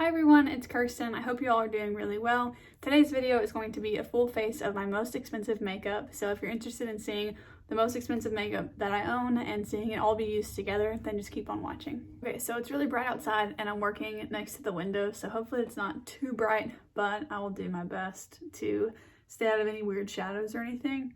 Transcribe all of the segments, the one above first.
Hi everyone, it's Kirsten. I hope you all are doing really well. Today's video is going to be a full face of my most expensive makeup. So if you're interested in seeing the most expensive makeup that I own and seeing it all be used together, then just keep on watching. Okay, so it's really bright outside and I'm working next to the window, so hopefully it's not too bright, but I will do my best to stay out of any weird shadows or anything.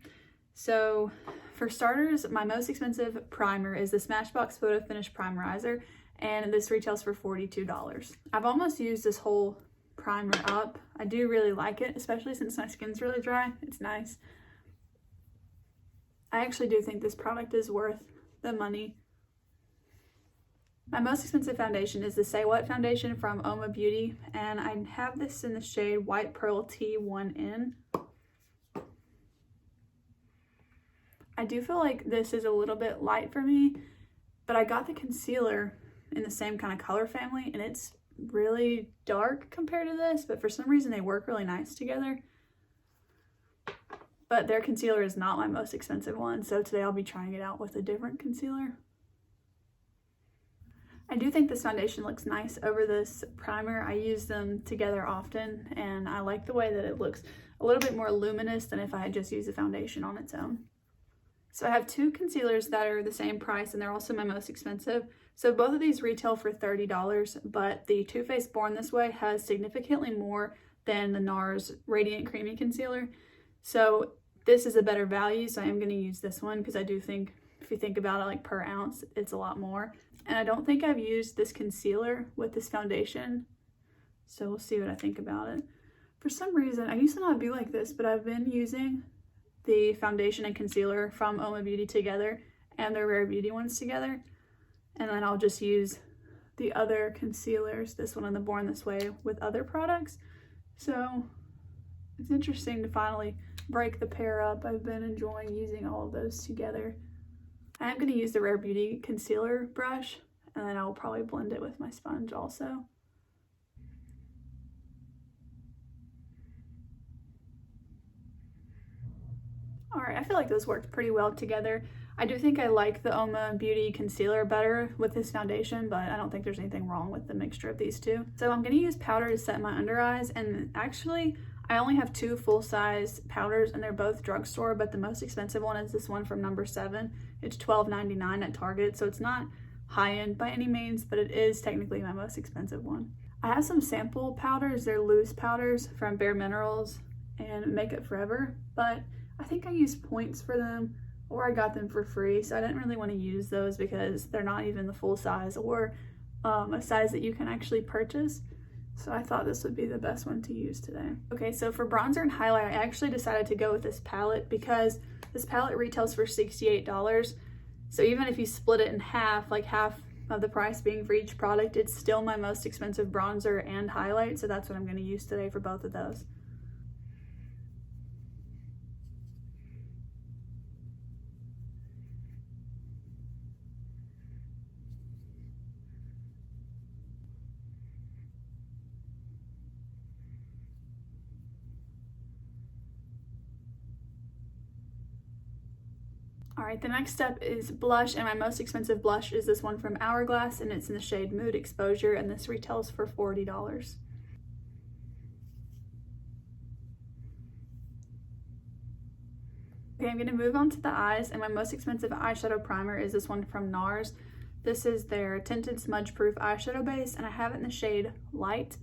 So for starters, my most expensive primer is the Smashbox Photo Finish Primerizer, and this retails for $42. I've almost used this whole primer up. I do really like it, especially since my skin's really dry. It's nice. I actually do think this product is worth the money. My most expensive foundation is the Say What foundation from Oma Beauty, and I have this in the shade White Pearl T1N. I do feel like this is a little bit light for me, but I got the concealer in the same kind of color family and it's really dark compared to this, but for some reason they work really nice together. But their concealer is not my most expensive one, so today I'll be trying it out with a different concealer. I do think this foundation looks nice over this primer. I use them together often and I like the way that it looks a little bit more luminous than if I had just used the foundation on its own. So I have two concealers that are the same price and they're also my most expensive. So both of these retail for $30, but the Too Faced Born This Way has significantly more than the NARS Radiant Creamy Concealer. So this is a better value, so I am going to use this one because I do think, if you think about it like per ounce, it's a lot more. And I don't think I've used this concealer with this foundation, so we'll see what I think about it. For some reason, I used to not be like this, but I've been using the foundation and concealer from Oma Beauty together and their Rare Beauty ones together. And then I'll just use the other concealers, this one and the Born This Way, with other products. So it's interesting to finally break the pair up. I've been enjoying using all of those together. I am going to use the Rare Beauty concealer brush and then I'll probably blend it with my sponge also. Alright, I feel like those worked pretty well together. I do think I like the Oma Beauty concealer better with this foundation, but I don't think there's anything wrong with the mixture of these two. So I'm going to use powder to set my under eyes, and actually I only have two full-size powders and they're both drugstore, but the most expensive one is this one from No. 7. It's $12.99 at Target, so it's not high-end by any means, but it is technically my most expensive one. I have some sample powders. They're loose powders from Bare Minerals and Makeup Forever, but I think I used points for them or I got them for free, so I didn't really want to use those because they're not even the full size or a size that you can actually purchase. So I thought this would be the best one to use today. Okay, so for bronzer and highlight, I actually decided to go with this palette because this palette retails for $68. So even if you split it in half, like half of the price being for each product, it's still my most expensive bronzer and highlight. So that's what I'm going to use today for both of those. Alright, the next step is blush, and my most expensive blush is this one from Hourglass, and it's in the shade Mood Exposure, and this retails for $40. Okay, I'm going to move on to the eyes, and my most expensive eyeshadow primer is this one from NARS. This is their Tinted Smudge Proof eyeshadow base, and I have it in the shade Light,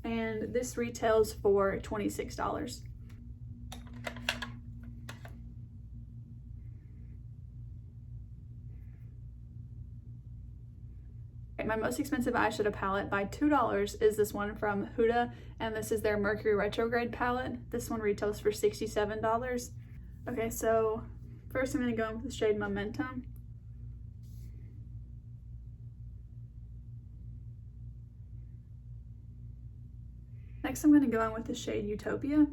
and this retails for $26. My most expensive eyeshadow palette by $2 is this one from Huda, and this is their Mercury Retrograde palette. This one retails for $67. Okay, so first I'm going to go in with the shade Momentum. Next I'm going to go in with the shade Utopia.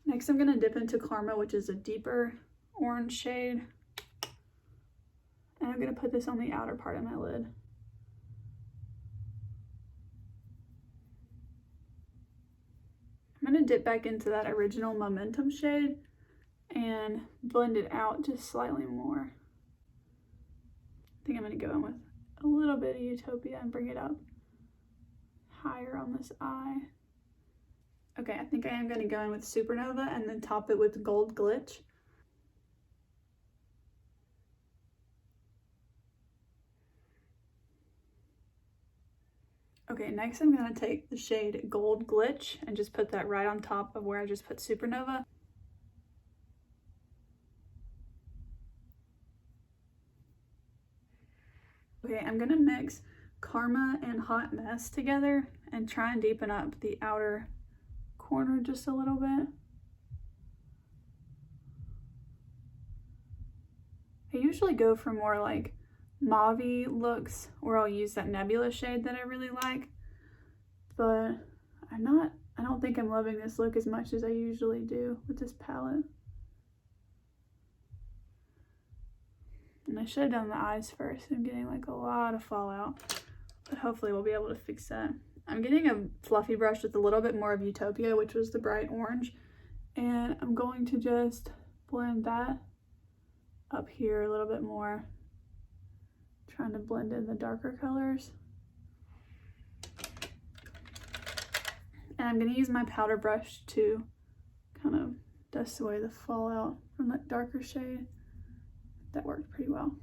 Next, I'm going to dip into Karma, which is a deeper orange shade. And I'm going to put this on the outer part of my lid. I'm going to dip back into that original Momentum shade and blend it out just slightly more. I think I'm going to go in with a little bit of Utopia and bring it up higher on this eye. Okay, I think I am going to go in with Supernova and then top it with Gold Glitch. Okay, next I'm going to take the shade Gold Glitch and just put that right on top of where I just put Supernova. Okay, I'm going to mix Karma and Hot Mess together and try and deepen up the outer corner just a little bit. I usually go for more like mauve-y looks, or I'll use that Nebula shade that I really like, but I don't think I'm loving this look as much as I usually do with this palette. And I should have done the eyes first. I'm getting like a lot of fallout, but hopefully we'll be able to fix that. I'm getting a fluffy brush with a little bit more of Utopia, which was the bright orange, and I'm going to just blend that up here a little bit more, trying to blend in the darker colors. And I'm going to use my powder brush to kind of dust away the fallout from that darker shade. That worked pretty well.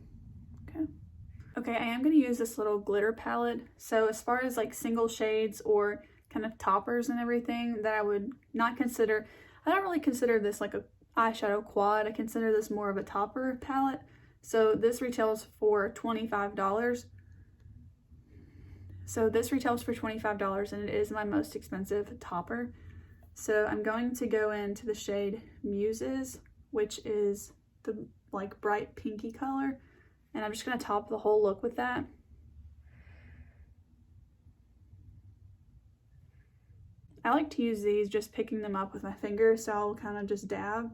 Okay, I am going to use this little glitter palette. So as far as like single shades or kind of toppers and everything that I would not consider, I don't really consider this like a eyeshadow quad. I consider this more of a topper palette. So this retails for $25. So this retails for $25 and it is my most expensive topper. So I'm going to go into the shade Muses, which is the like bright pinky color. And I'm just going to top the whole look with that. I like to use these just picking them up with my finger, so I'll kind of just dab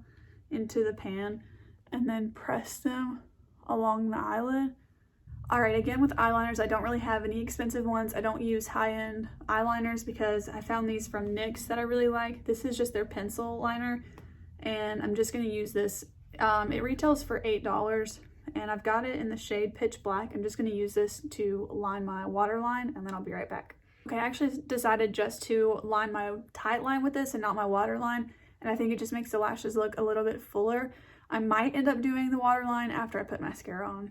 into the pan and then press them along the eyelid. Alright, again with eyeliners, I don't really have any expensive ones. I don't use high-end eyeliners because I found these from NYX that I really like. This is just their pencil liner, and I'm just going to use this. It retails for $8. And I've got it in the shade Pitch Black. I'm just going to use this to line my waterline, and then I'll be right back. Okay, I actually decided just to line my tight line with this and not my waterline, and I think it just makes the lashes look a little bit fuller. I might end up doing the waterline after I put mascara on.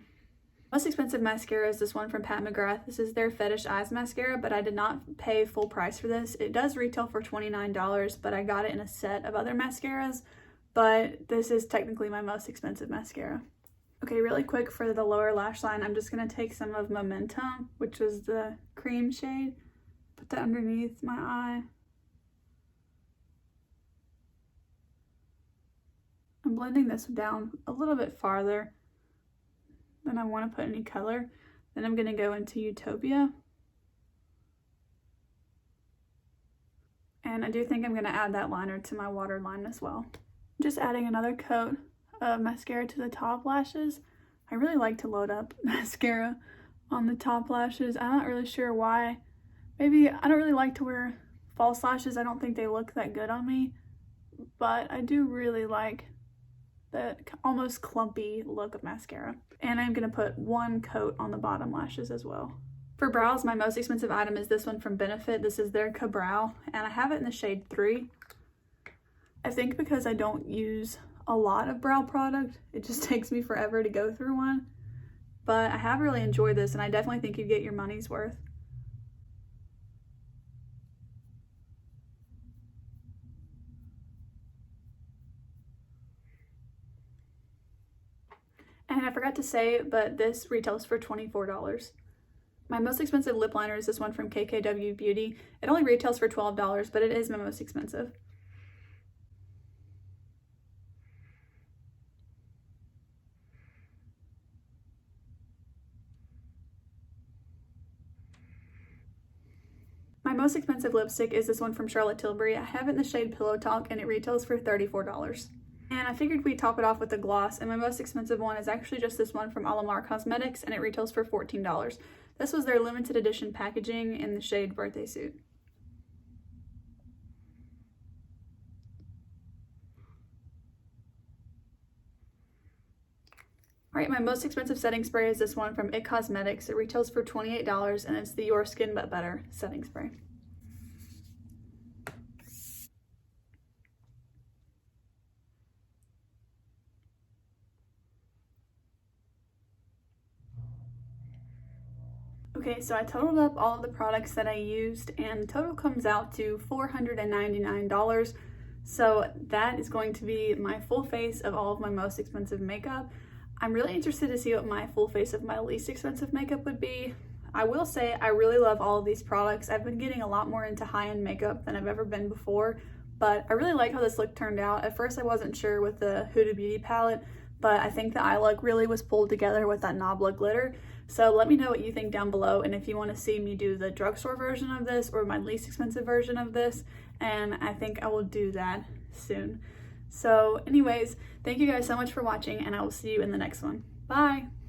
Most expensive mascara is this one from Pat McGrath. This is their Fetish Eyes mascara, but I did not pay full price for this. It does retail for $29, but I got it in a set of other mascaras, but this is technically my most expensive mascara. Okay, really quick for the lower lash line, I'm just going to take some of Momentum, which was the cream shade, put that underneath my eye. I'm blending this down a little bit farther than I want to put any color. Then I'm going to go into Utopia. And I do think I'm going to add that liner to my waterline as well. Just adding another coat of mascara to the top lashes. I really like to load up mascara on the top lashes. I'm not really sure why. Maybe I don't really like to wear false lashes. I don't think they look that good on me, but I do really like that almost clumpy look of mascara. And I'm going to put one coat on the bottom lashes as well. For brows, my most expensive item is this one from Benefit. This is their Ka-Brow, and I have it in the shade 3. I think because I don't use a lot of brow product, it just takes me forever to go through one. But I have really enjoyed this, and I definitely think you get your money's worth. And I forgot to say, but this retails for $24. My most expensive lip liner is this one from KKW Beauty. It only retails for $12, but it is my most expensive. My most expensive lipstick is this one from Charlotte Tilbury. I have it in the shade Pillow Talk and it retails for $34. And I figured we'd top it off with a gloss, and my most expensive one is actually just this one from Alamar Cosmetics, and it retails for $14. This was their limited edition packaging in the shade Birthday Suit. Alright, my most expensive setting spray is this one from It Cosmetics. It retails for $28, and it's the Your Skin But Better setting spray. Okay, so I totaled up all of the products that I used, and the total comes out to $499. So that is going to be my full face of all of my most expensive makeup. I'm really interested to see what my full face of my least expensive makeup would be. I will say I really love all of these products. I've been getting a lot more into high-end makeup than I've ever been before, but I really like how this look turned out. At first I wasn't sure with the Huda Beauty palette, but I think the eye look really was pulled together with that Nabla glitter. So let me know what you think down below, and if you want to see me do the drugstore version of this or my least expensive version of this, and I think I will do that soon. So anyways, thank you guys so much for watching, and I will see you in the next one. Bye!